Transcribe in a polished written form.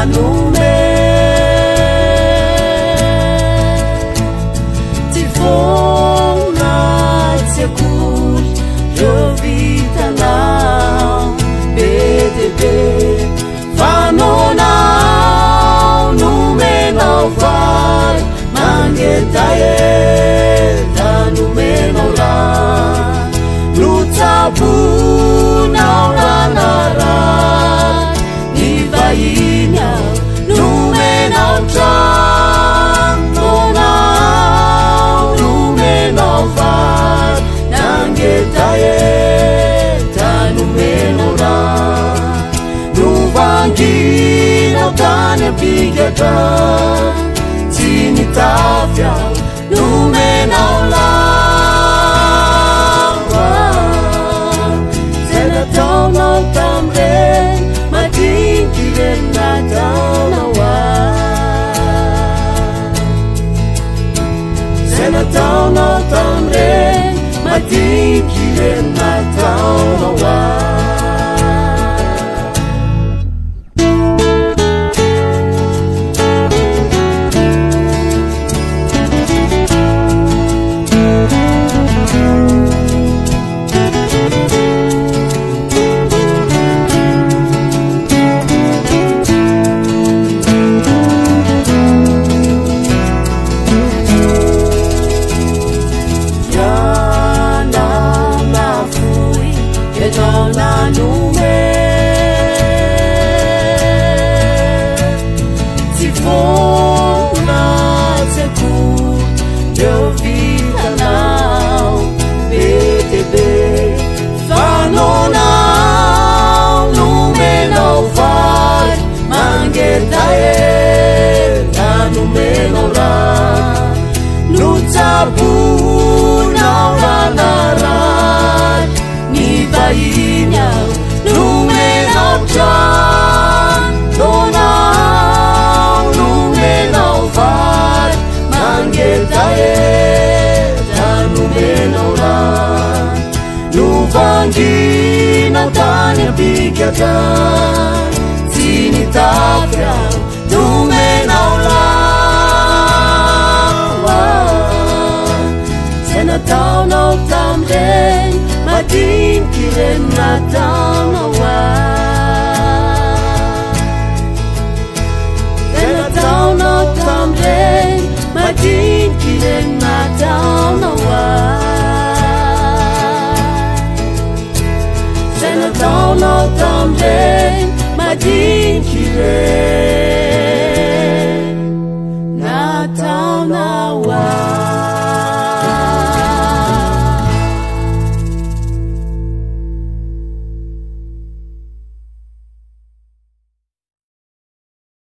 nanome ty fona tsy akory reo vitanao be de be fanonao nomenao vary mangetaheta nomenao raha lotsabonao ranaray ny vahiny ao nomenao tranonao nomenao vary nangetaheta nomenao raha novanginao tany apigatra tsy nitafy ao nomenao lawa zay nataonao tamreny madinky reny nataonao zay nataonao tamreny madinky reny nataonao Luntabunao ranaray ny vahiny ao nomenao tranonao nomenao vary mangetaheta nomenao raha novanginao tany apigatra tsy nitafy ao nomenao nataonao tamreny madinky reny nataonao